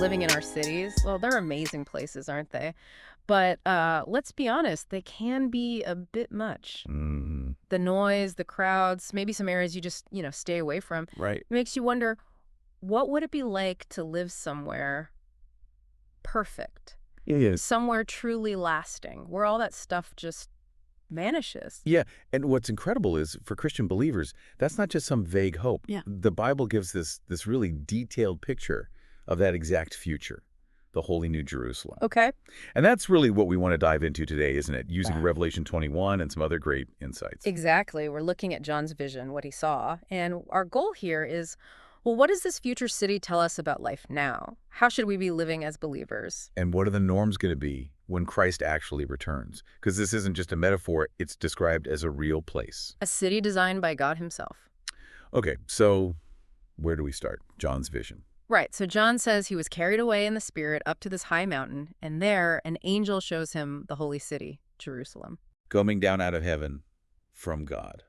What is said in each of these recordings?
living in our cities, well, they're amazing places, aren't they? But let's be honest, they can be a bit much. Mm, The noise, the crowds, maybe some areas you just, stay away from. right. It makes you wonder, what would it be like to live somewhere perfect, Yeah. somewhere truly lasting, where all that stuff just vanishes? Yeah, and what's incredible is for Christian believers, that's not just some vague hope. Yeah. The Bible gives this really detailed picture of that exact future, the holy New Jerusalem. Okay. And that's really what we want to dive into today, isn't it? Using Wow. Revelation 21 and some other great insights. Exactly. We're looking at John's vision, what he saw. And our goal here is, well, what does this future city tell us about life now? How should we be living as believers? And what are the norms going to be when Christ actually returns? Because this isn't just a metaphor, it's described as a real place. A city designed by God himself. Okay, so where do we start? John's vision. Right. So John says he was carried away in the spirit up to this high mountain, and there an angel shows him the holy city, Jerusalem. Coming down out of heaven from God.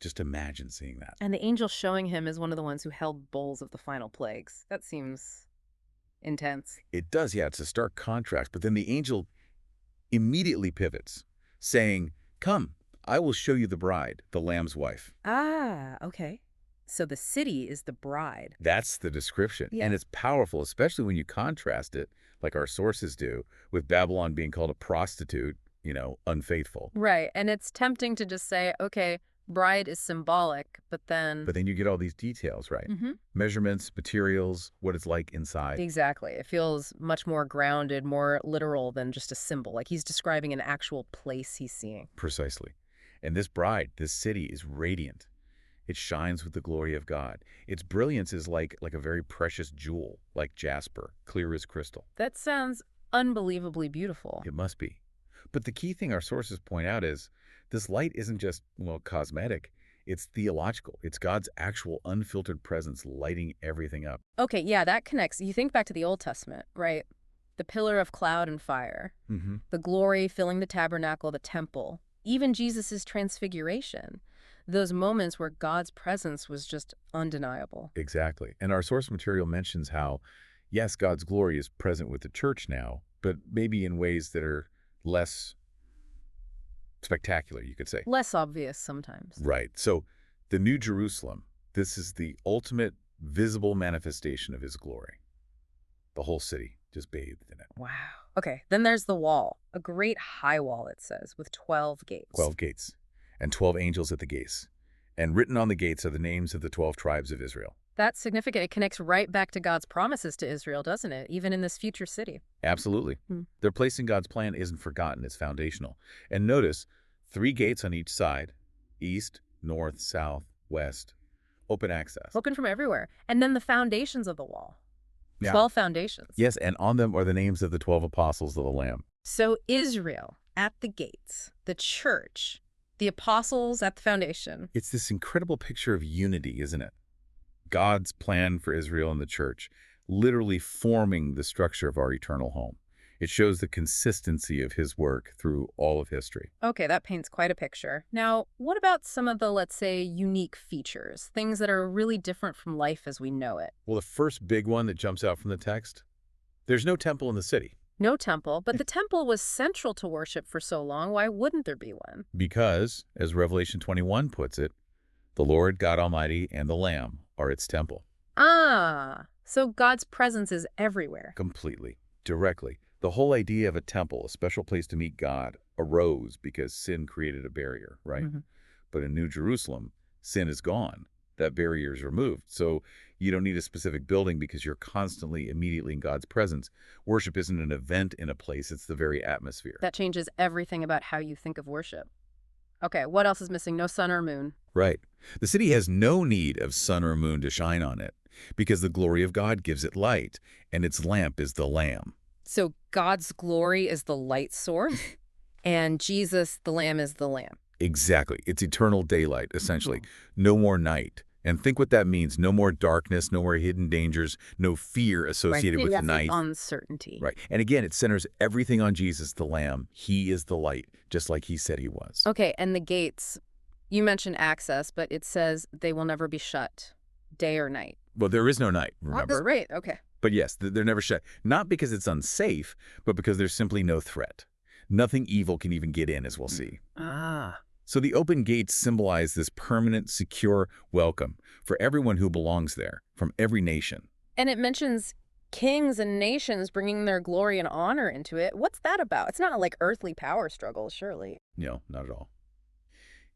Just imagine seeing that. And the angel showing him is one of the ones who held bowls of the final plagues. That seems intense. It does, yeah, it's a stark contrast. But then the angel immediately pivots, saying, "Come, I will show you the bride, the Lamb's wife." Ah, okay. So the city is the bride. That's the description. Yeah. And it's powerful, especially when you contrast it, like our sources do, with Babylon being called a prostitute, unfaithful. Right. And it's tempting to just say, okay, bride is symbolic, but then... But then you get all these details, right? Mhm. Measurements, materials, what it's like inside. Exactly. It feels much more grounded, more literal than just a symbol. Like he's describing an actual place he's seeing. Precisely. And this bride, this city, is radiant. It shines with the glory of God. Its brilliance is like a very precious jewel, like jasper, clear as crystal. That sounds unbelievably beautiful. It must be. But the key thing our sources point out is this light isn't just, cosmetic. It's theological. It's God's actual unfiltered presence lighting everything up. Okay, yeah, that connects. You think back to the Old Testament, right? The pillar of cloud and fire, Mm-hmm. the glory filling the tabernacle, the temple, even Jesus' transfiguration. Those moments where God's presence was just undeniable. Exactly. And our source material mentions how, yes, God's glory is present with the church now, but maybe in ways that are less spectacular, you could say. Less obvious sometimes. Right. So the New Jerusalem, this is the ultimate visible manifestation of his glory. The whole city just bathed in it. Wow. Okay, then there's the wall. A great high wall, it says, with 12 gates. 12 gates and 12 angels at the gates. And written on the gates are the names of the 12 tribes of Israel. That's significant. It connects right back to God's promises to Israel, doesn't it? Even in this future city. Absolutely. Their place in God's plan isn't forgotten. It's foundational. And notice, 3 gates on each side, east, north, south, west, open access. Open from everywhere. And then the foundations of the wall. Yeah. 12 foundations. Yes, and on them are the names of the 12 apostles of the Lamb. So Israel at the gates, the church, the apostles at the foundation. It's this incredible picture of unity, isn't it? God's plan for Israel and the church, literally forming the structure of our eternal home. It shows the consistency of his work through all of history. Okay, that paints quite a picture. Now, what about some of the, let's say, unique features, things that are really different from life as we know it? Well, the first big one that jumps out from the text, there's no temple in the city. No temple, but the temple was central to worship for so long. Why wouldn't there be one? Because, as Revelation 21 puts it, the Lord God Almighty and the Lamb are its temple. Ah, so God's presence is everywhere. Completely, directly. The whole idea of a temple, a special place to meet God, arose because sin created a barrier, right? Mhm. But in New Jerusalem, sin is gone. That barrier is removed. So you don't need a specific building because you're constantly, immediately in God's presence. Worship isn't an event in a place. It's the very atmosphere. That changes everything about how you think of worship. Okay, what else is missing? No sun or moon. Right. The city has no need of sun or moon to shine on it because the glory of God gives it light, and its lamp is the Lamb. So God's glory is the light source, and Jesus, the Lamb, is the Lamb. Exactly. It's eternal daylight, essentially. No more night. And think what that means. No more darkness, no more hidden dangers, no fear associated with the night. Uncertainty. Right. And again, it centers everything on Jesus, the Lamb. He is the light, just like he said he was. Okay, and the gates, you mentioned access, but it says they will never be shut, day or night. Well, there is no night, remember? Right, okay. But yes, they're never shut. Not because it's unsafe, but because there's simply no threat. Nothing evil can even get in, as we'll see. Ah. So the open gates symbolize this permanent, secure welcome for everyone who belongs there, from every nation. And it mentions kings and nations bringing their glory and honor into it. What's that about? It's not like earthly power struggles, surely. No, not at all.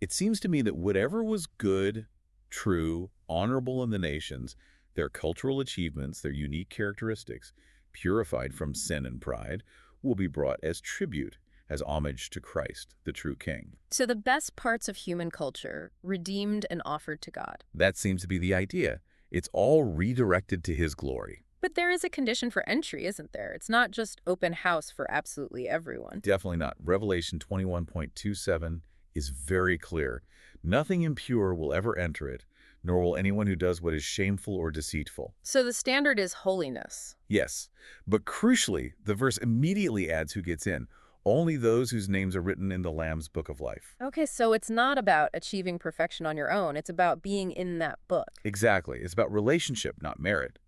It seems to me that whatever was good, true, honorable in the nations, their cultural achievements, their unique characteristics, purified from sin and pride, will be brought as tribute, as homage to Christ, the true King. So the best parts of human culture, redeemed and offered to God. That seems to be the idea. It's all redirected to his glory. But there is a condition for entry, isn't there? It's not just open house for absolutely everyone. Definitely not. Revelation 21.27 is very clear. Nothing impure will ever enter it, nor will anyone who does what is shameful or deceitful. So the standard is holiness. Yes, but crucially, the verse immediately adds who gets in. Only those whose names are written in the Lamb's Book of Life. Okay, so it's not about achieving perfection on your own. It's about being in that book. Exactly. It's about relationship, not merit.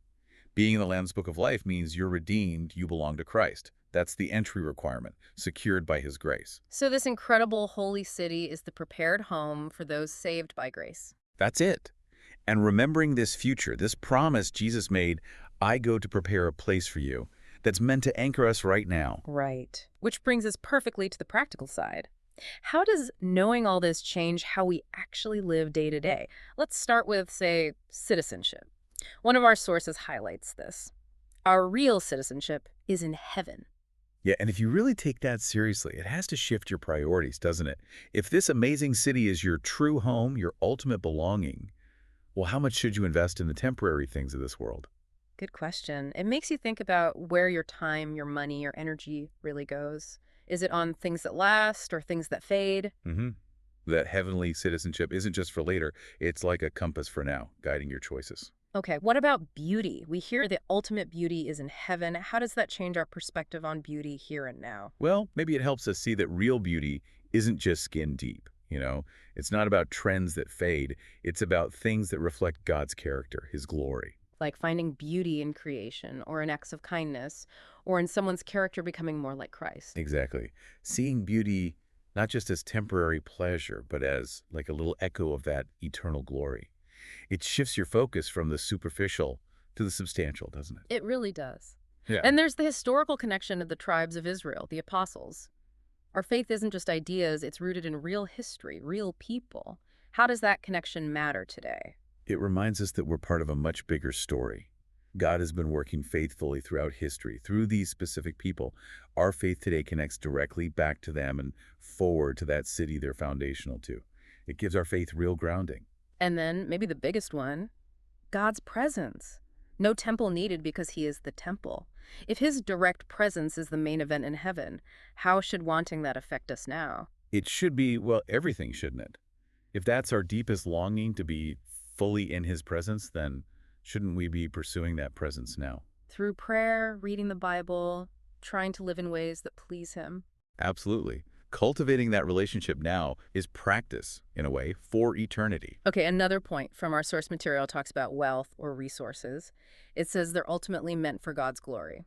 Being in the Lamb's Book of Life means you're redeemed, you belong to Christ. That's the entry requirement, secured by his grace. So this incredible holy city is the prepared home for those saved by grace. That's it. And remembering this future, this promise Jesus made, I go to prepare a place for you, that's meant to anchor us right now. Right. Which brings us perfectly to the practical side. How does knowing all this change how we actually live day to day? Let's start with, say, citizenship. One of our sources highlights this. Our real citizenship is in heaven. Yeah, and if you really take that seriously, it has to shift your priorities, doesn't it? If this amazing city is your true home, your ultimate belonging, well, how much should you invest in the temporary things of this world? Good question. It makes you think about where your time, your money, your energy really goes. Is it on things that last or things that fade? Mm-hmm. That heavenly citizenship isn't just for later. It's like a compass for now, guiding your choices. Okay, what about beauty? We hear the ultimate beauty is in heaven. How does that change our perspective on beauty here and now? Well, maybe it helps us see that real beauty isn't just skin deep, It's not about trends that fade. It's about things that reflect God's character, his glory. Like finding beauty in creation or in acts of kindness or in someone's character becoming more like Christ. Exactly. Seeing beauty not just as temporary pleasure, but as like a little echo of that eternal glory. It shifts your focus from the superficial to the substantial, doesn't it? It really does. Yeah. And there's the historical connection of the tribes of Israel, the apostles. Our faith isn't just ideas, it's rooted in real history, real people. How does that connection matter today? It reminds us that we're part of a much bigger story. God has been working faithfully throughout history, through these specific people. Our faith today connects directly back to them and forward to that city they're foundational to. It gives our faith real grounding. And then, maybe the biggest one, God's presence. No temple needed because he is the temple. If his direct presence is the main event in heaven, how should wanting that affect us now? It should be, well, everything, shouldn't it? If that's our deepest longing to be fully in his presence, then shouldn't we be pursuing that presence now? Through prayer, reading the Bible, trying to live in ways that please him. Absolutely. Cultivating that relationship now is practice, in a way, for eternity. Okay, another point from our source material talks about wealth or resources. It says they're ultimately meant for God's glory.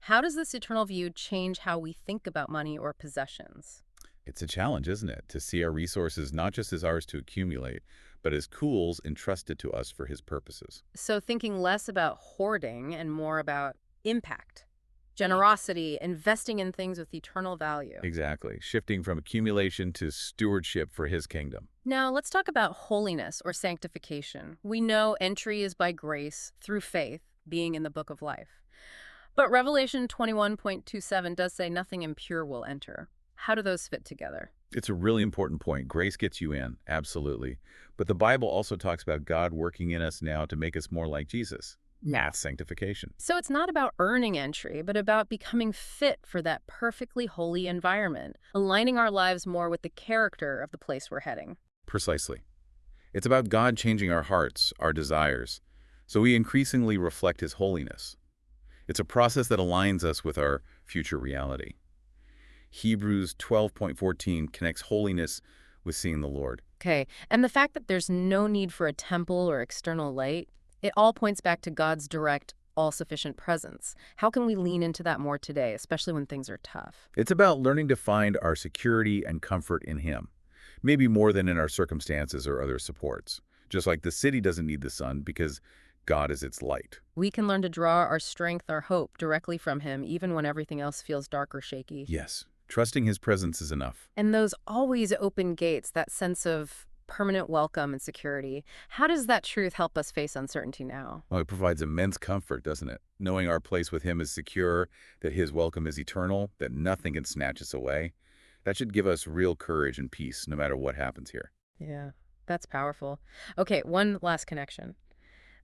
How does this eternal view change how we think about money or possessions? It's a challenge, isn't it, to see our resources not just as ours to accumulate, but as tools entrusted to us for his purposes. So thinking less about hoarding and more about impact, generosity, investing in things with eternal value. Exactly. Shifting from accumulation to stewardship for his kingdom. Now, let's talk about holiness or sanctification. We know entry is by grace through faith, being in the book of life. But Revelation 21.27 does say nothing impure will enter. How do those fit together? It's a really important point. Grace gets you in, absolutely. But the Bible also talks about God working in us now to make us more like Jesus. That's sanctification. So it's not about earning entry, but about becoming fit for that perfectly holy environment, aligning our lives more with the character of the place we're heading. Precisely. It's about God changing our hearts, our desires, so we increasingly reflect his holiness. It's a process that aligns us with our future reality. Hebrews 12.14 connects holiness with seeing the Lord. Okay, and the fact that there's no need for a temple or external light, it all points back to God's direct, all-sufficient presence. How can we lean into that more today, especially when things are tough? It's about learning to find our security and comfort in him, maybe more than in our circumstances or other supports. Just like the city doesn't need the sun because God is its light. We can learn to draw our strength, our hope, directly from him, even when everything else feels dark or shaky. Yes, trusting his presence is enough. And those always open gates, that sense of permanent welcome and security, how does that truth help us face uncertainty now? Well, it provides immense comfort, doesn't it? Knowing our place with him is secure, that his welcome is eternal, that nothing can snatch us away. That should give us real courage and peace no matter what happens here. Yeah, that's powerful. Okay, one last connection.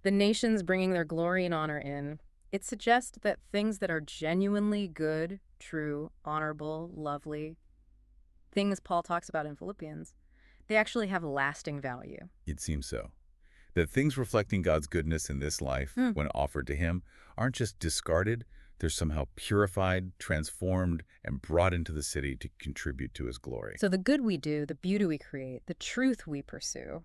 The nations bringing their glory and honor in, it suggests that things that are genuinely good, true, honorable, lovely, things Paul talks about in Philippians, they actually have lasting value. It seems so. That things reflecting God's goodness in this life, when offered to him, aren't just discarded, they're somehow purified, transformed, and brought into the city to contribute to his glory. So the good we do, the beauty we create, the truth we pursue,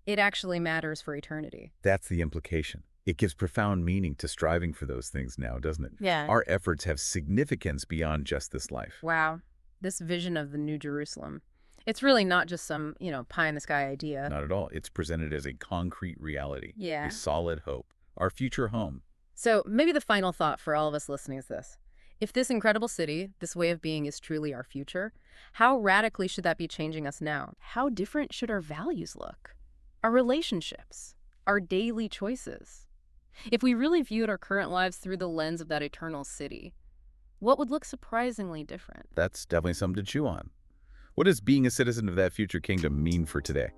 it actually matters for eternity. That's the implication. It gives profound meaning to striving for those things now, doesn't it? Yeah. Our efforts have significance beyond just this life. Wow. This vision of the New Jerusalem. It's really not just some, pie-in-the-sky idea. Not at all. It's presented as a concrete reality, Yeah. a solid hope, our future home. So maybe the final thought for all of us listening is this. If this incredible city, this way of being is truly our future, how radically should that be changing us now? How different should our values look? Our relationships? Our daily choices? If we really viewed our current lives through the lens of that eternal city, what would look surprisingly different? That's definitely something to chew on. What does being a citizen of that future kingdom mean for today?